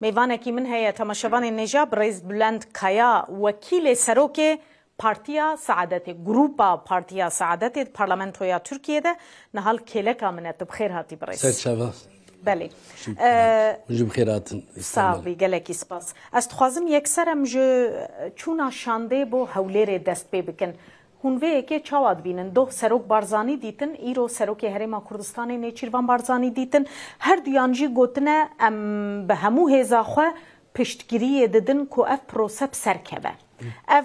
میوانکی من هيا تماشاوان النجاب رئيس بلند كايا وكيل سروكي بارتيا سعادتي جروبا بارتيا سعادتي برلمانتويا تركيا ده نهال كيلكا منت بخير هاتي برئيس سعد شباب بله جو بخيرات صافي گلکی سپاس از خوازم یکسرم جو چونا شانده بو هولیر دست پی بکن هونوه که چاواد بینن دو سروک بارزانی دیتن ایرو سروک هرما کردستان نیچیروان بارزانی دیتن هر دیانجی گوتنه ام به همو هزا خواه پشتگیری ددن که اف پروسه بسرکبه اف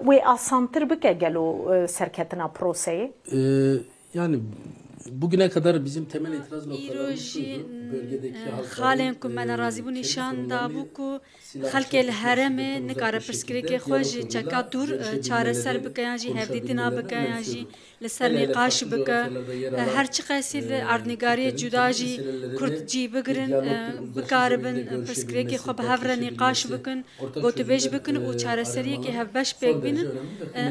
وی آسانتر بکه گلو سرکتنا پروسه yani bugüne kadar bizim temel itiraz noktalarımız şuydu. Bölgedeki خالن کو من راضی بو نشان دابو کو خلق الحرم نکاره پرسکری که خوش چکا دور چاره سر بکیان جی هفدیتنا بکیان جی لسر نقاش بکه هر چی قیسیل اردنگاری جدا جی کرد جی بگرن بکاربن پرسکری که خوب هفر نقاش بکن گوتو بیش بکن و چاره سری که هف بش پیک بینن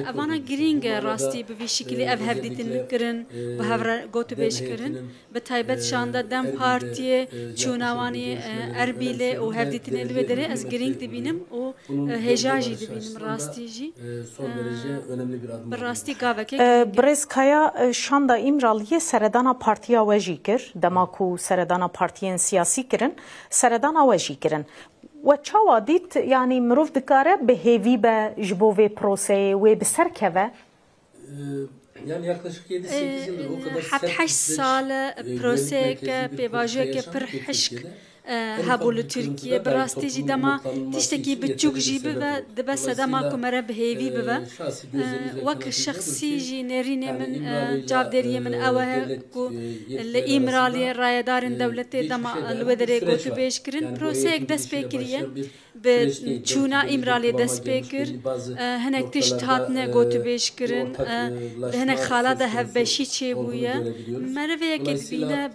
اوانا گرینگ راستی بوی شکلی اف هفدیتن کرن و هفر گوتو بیش کرن به تایبت شانده دم پارتی چوناوانی اربیله و هفدیتن الوی داره از گرینگ دبینم و هجاجی دبینم راستی جی براستی گاوه که برز کایا شاندا ایمرالیه سردانا پارتیا وجی کر دماکو سردانا پارتیین سیاسی کرن سردانا وجی کرن و چاوا دیت یعنی مروف دکاره به هیوی به جبوه پروسه و بسر که yani yaklaşık 7-8 yıldır o kadar حتی 8 سال پروسه که پیواژه که پر حشک هبول ترکیه براستی جی دما تشتکی بچوک جی بوا دبا سدما کمره بهیوی بوا وک شخصی جی نرینه من جابداری من اوه کو الامرالی رایدارن دولت دما الودره گوتو بیش کرن پروسه یک دست پیکریه به چونا امرالی دست پیکر هنک تشت هاتنه گوتو بیش کرن هنک خالا ده هفبشی چه بویه مروه که بینه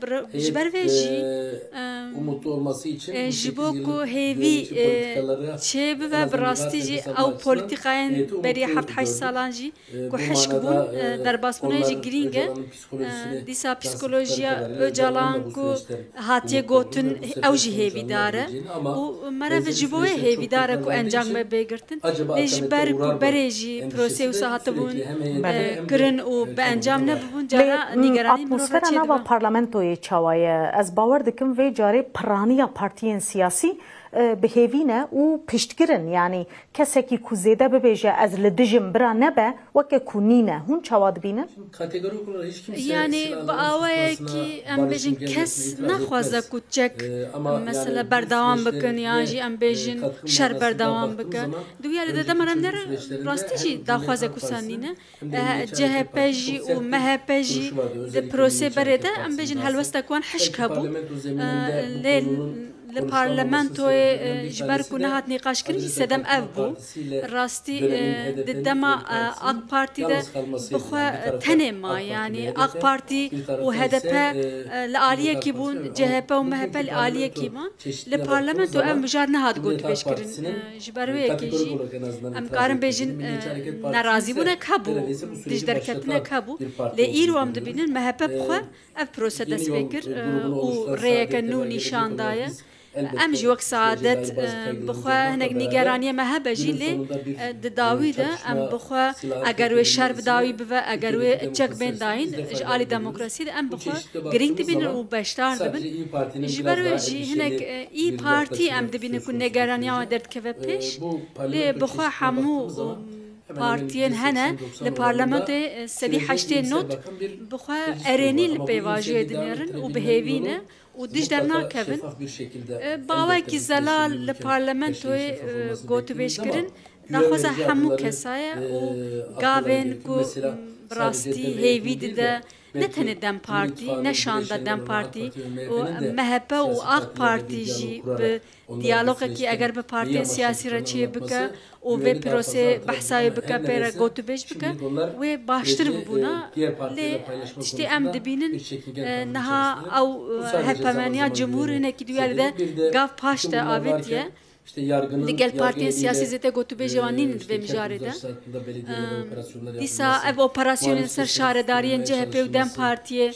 جبروه جی olması için jiboku hevi çebi ve brastici au politikayen beri haft 8 salanji ku hişkbun derbasmuna giringe disa psikolojiya öcalan ku hatiye gotun au ji hevi dare u mara jiboye hevi dare ku encang me begirtin lejber ku bereji prose usahatbun kırın u be encam ne bun jara nigerani atmosfera nava parlamentoye çavaya az bawer dikim ve jare پرانیا پارتیین سیاسی بهیوینه و پشتگرن یعنی کسی که کوزیده ببیجه از لدجم برا نبه وکه کونینه هون چواد بینه یعنی با آوه که ام بیجن کس نخوازه کچک مثلا بردوام بکن یا جی ام بیجن شر بردوام بکن دویاری داده مرم در راستی جی داخوازه کسانینه جهپه جی و مهپه جی ده پروسه برده ام بیجن حلوسته کن حشک هبو لپارلمانتوی جبر کنه هات نقاش کردی سدم اف بو راستی ددما آق پارتی ده بخوا تنما یعنی آق پارتی و هدف لعالیه کی بون جهپه و مهپه لعالیه کی بون لپارلمانتو ام بجار نه هات گوت بیش کردن جبر وی کی جی ام کارم بیجن ناراضی بونه کبو دیج درکتنه کبو ل ایرو ام دبینن مهپه بخوا اف پروسه دست بکر و ریک نو نشان دایه ام جوک سعادت بخوا هنگ نگرانی مهبه جیلی داوی ده ام بخوا اگر و شر بداوی بوا اگر و چک بین داین آلی دموکراسی ده ام بخوا گرینگ دبین و بشتار دبن جبر و جی هنگ ای پارتی ام دبین کن نگرانی آن درد که پیش لی بخوا همو پارتیان هنه لپارلمانت سدی هشته نوت بخوا ارینی لپیواژه دنیرن و بهیوینه و دیج در ناکبن باوی کی زلال لپارلمانتوی گوتو بیش کرن نخوزه همو کسایه و گاوین کو براستی هیوی ده نه تنه دم پارتی نه شانده دم پارتی و مهپه و آق پارتی جی به دیالوگ کی اگر به پارتی سیاسی را چی بکه و به پروسه بحثای بکه پر گوتو بیش بکه و باشتر ببونا لی تشتی ام دبینن نها او هپمانیا جمهور نه کی دیال ده گاف پاشته آویتیه işte yargının Digel partiyen siyasi zete gotu javanin ve mijarede. Disa ev operasyonun ser şaredariyen CHP ve DEM Partiye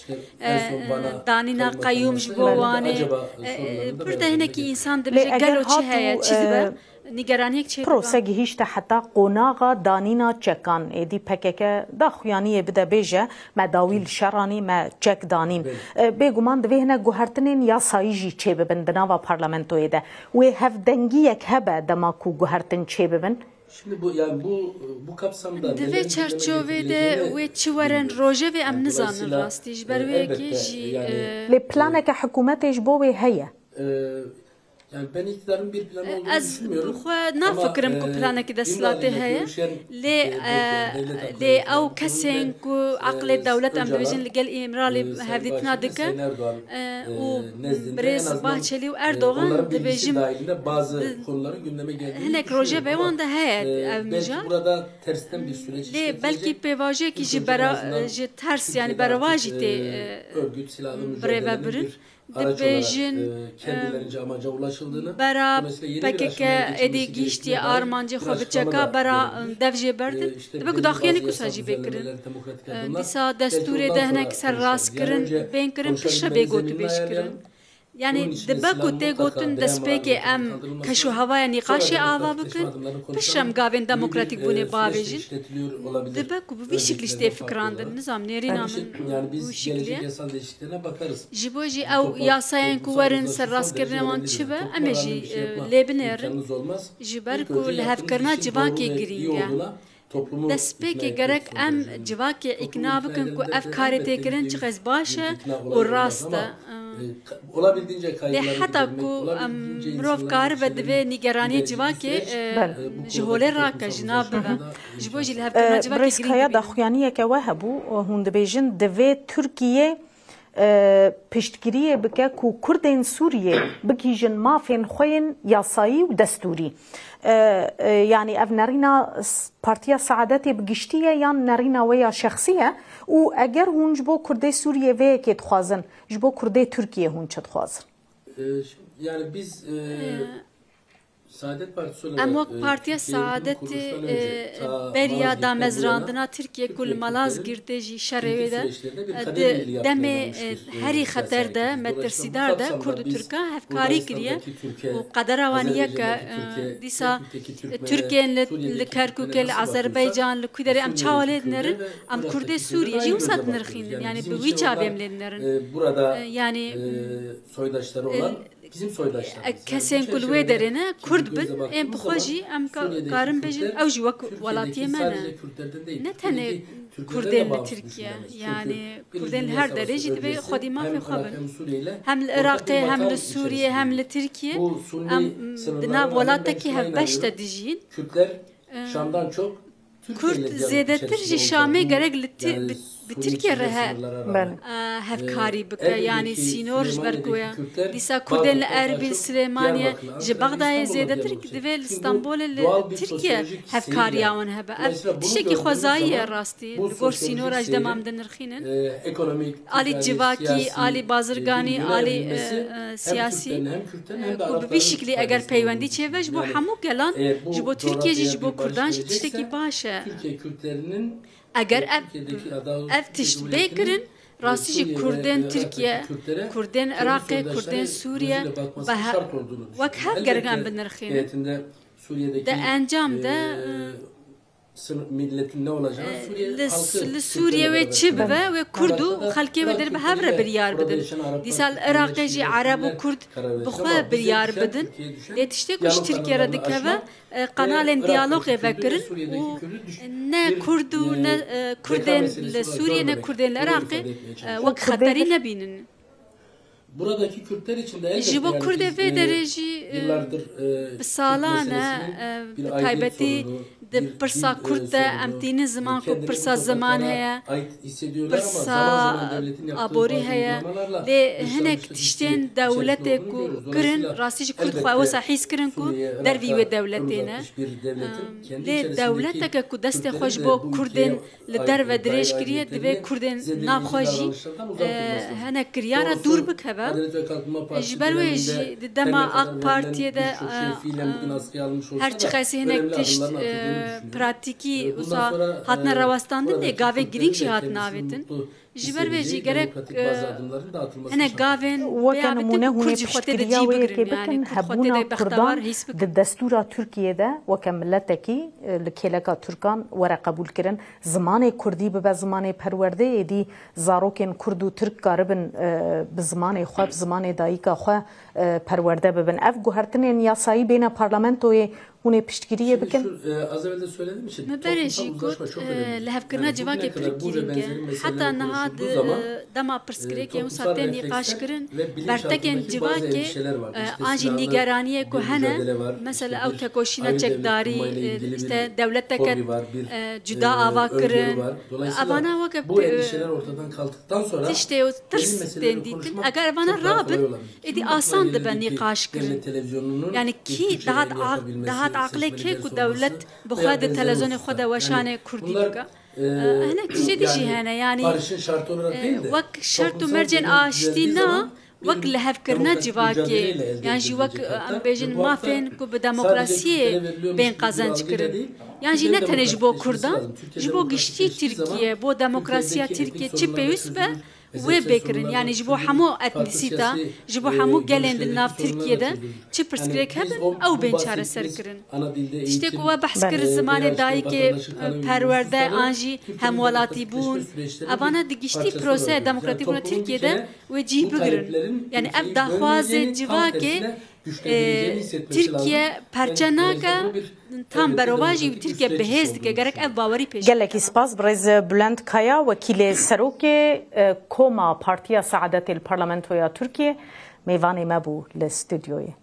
danina kayyum jbovane. Burada hineki insan dibije gelo çi heye çizbe. نگرانی چه پروسه گهیشت حتی قناغا دانینا چکان ایدی پکک دا خویانی بده بیجه ما داویل شرانی ما چک دانین بگمان دوی هنه گوهرتنین یا سایجی چه ببن دناوا پارلمنتو ایده و هفدنگی یک هبه دماکو گوهرتن چه ببن Şimdi bu kapsamda ve çerçevede ve çivaran roje ve amnizanın rastı berve ki le planek hükümet bo ve heye yani ben iktidarın bir planı olduğunu düşünmüyorum. نافكرم كو بلانك دا سلاتي هي لي او كسين كو عقل الدولة ام ديفيجن لقال امرالي هفديتنا دكا و بريز باهشلي و اردوغان ديفيجن bazı konuların gündeme geldiğini هناك روجي بيوان دا هي belki burada tersten bir süreç لي بلكي بيواجي كي جي برا جي ترس يعني برواجي تي örgüt silahlı mücadelenin bir araç olarak kendilerince amaca ulaşıldığını برا PKK ادي گیشتی آرمانجی خو بچکا برا دفجه برد دبکو داخیانی کو ساجی بکرن دیسا دستوری دهنه سر راست کرن بین کرن پیش به گوت بیش کرن yani dibek û tê gotin destpêkê em keş û hewaya nîqaşê ava bikin pişem gavên demokratîk bûnê bavêjin dibek û bi vî şiklî ji tê fikrandin nizam nêrîna min wî şiklî ji bo jî ew yasayên ku werin serrastkirinê wan çi be em ê jî lê binêrin ji ber ku li hevkirina civakê girîng e destpêkê gerek em civakê îkna bikin ku ev karê têkirin çi qez baş e û rast e olabildiğince kayıtları hatta ku mirov kar ve divê nîgeraniyê civakê ji holê rake ji nav bibe ji bo jî li hevkirina civakê Breskaya da xuyaniyeke we hebû hûn dibêjin divê Tirkiye piştgiriyê bike ku Kurdên Sûriyê bigîjin mafên xwe yên yasayî û destûrî yani ev nerîna Partiya Saadetê bigiştiye yan nerîna we ya şexsî ye û eger hûn ji bo Kurdê Sûriyê vê yekê dixwazin ji bo Kurdê Tirkiye hûn çi dixwazin yani biz Saadet Partisi olarak em wek Partiya Saadetê beriya damezrandina Tirkiye ku li Malazgirtê jî şerê wê de di demê herî xeter de metirsîdar de Kurd û Türkan hevkarî kiriye û qedera wan yek e dîsa Tirkiyeyên li Kerkûkê li Azerbaycan li Kûderê em çawa lê dinerin em Kurdê Sûriye jî wisa dinirxînin yani bi wî çavê em lê dinerin yani soydaşları olan bizim soydaşlarımız. Kesên ku li wê derê ne Kurd bin ên bixwe jî em karin bêjin ew jî wek welatiyê me ne ne tenê Kurdên li Tirkiye yani Kurdên li her derê jî dibe xwedî mafê xwe bin hem li Iraqê hem li Sûriye hem li Tirkiye em di nav welatekî hevbeş de dijîn Kürtler Şam'dan çok Kurd zêdetir ji Şamê gerek li Tirkiye re hevkarî bike yani sînor ji ber ku ye dîsa Kurdên li Erbil Silêmaniye ji Bexdayê zêdetir divê li Stenbolê li Tirkiye hevkariya wan hebe ev tiştekî xwezayî ye rastî li gor sînora ji dema em de nirxînin alî civakî alî bazirganî alî siyasî ku bi vî şiklî eger peywendî çêve ji bo hemû gelan ji bo Tirkiye jî ji bo Kurdan jî tiştekî baş e eger ev tişt bêkirin rastî jî Kurdên Tirkiye Kurdên Iraqê Kurdên Sûriye wek hev gerek em binirxînin de encam de milletin ne olacağı Suriye ve çi bibe ve Kurd û xelkê ve derbe hev re biryar bidin dîsa li Iraqê jî Arab û Kurd bixwe biryar bidin lê tiştê ku ji Tirkiye re dikeve kanalên diyalogê vekirin û ne Kurd û ne Kurdên li Sûriye ne Kurdên li Iraqê wek xeterî nebînin buradaki Kürtler için de elbette ji bo Kurdê vê derê jî bi salan e bi taybetî پرسا کرد امتین زمان کو پرسا زمان هیا پرسا آبوری هیا ده هنک تشتین دولت کو کرن راستیش کرد خواهو سحیز کرن کو در ویو دولتینه ده دولت که کو دست خوش با کردن لدر و دریش کریه دوی کردن ناخوشی هنک کریارا دور بکهبه جبروی دما آق پارتیه ده هر چقیسی هنک تشت پراتیکی وسا هاتنا رواستاندن ده گاوه گرینگ شی هاتنا آویتن جبر ویجی گرک هنه گاوین وکنمونه هونه پشتگیری و که بکن هبونا کردان دستور ترکیه ده وکم ملتکی لکلکا ترکان ورا قبول کردن زمان کردی به زمان پرورده دی زاروکن کرد و ترک قربن به زمان خواب زمان دایکا خو پرورده ببن اف گوهرتنین یاسایی بین پارلمانتوی هونه پشتگیری بکن. از اول söyledim işte. مبارجی گفت لحف کردن جواکی پرگیرینگه حتی نهاد دما پرسکری که اون ساعتی نقاش کردن برتکن جواکی آنجی نگرانیه که هنه مثلا او تکوشینا چکداری işte devlet teket cüda ava kırın avana vakit işte o tırs denditin eğer bana rabın edi asandı ben nikaş kırın yani ki daha akle ki ku devlet bu kadar televizyonu kadar veşane kurdi bika هناك شيء ديجي هنا يعني وك شرط مرجن آشتينا وك لهف كرنا جواكي يعني جي وك ام بيجن ما فين كو بديمقراطية بين قازنج كرن يعني جي نتنه جبو كردان جبو گشتي تركيا بو ديمقراطية تركيا چي بيوس به وی بکرن یعنی جبو همو اتنیسیتا جبو همو گلند ناف ترکیه ده چی پرسکریک هبن او بین چاره سر کرن تشتی که و بحث کر زمان دایی که پرورده آنجی همولاتی بون ابانا دگشتی پروسه دموکراتی بون ترکیه ده و جی بگرن یعنی اف داخواز جوا که ترکیه پرچناکا tam berovaji Türkiye behezdi ki gerek ev bavari peş. Gelek ispas brez Bülent Kaya vekili Seroke Koma Partiya Saadetel Parlamentoya Türkiye meyvane mebu le stüdyoyu.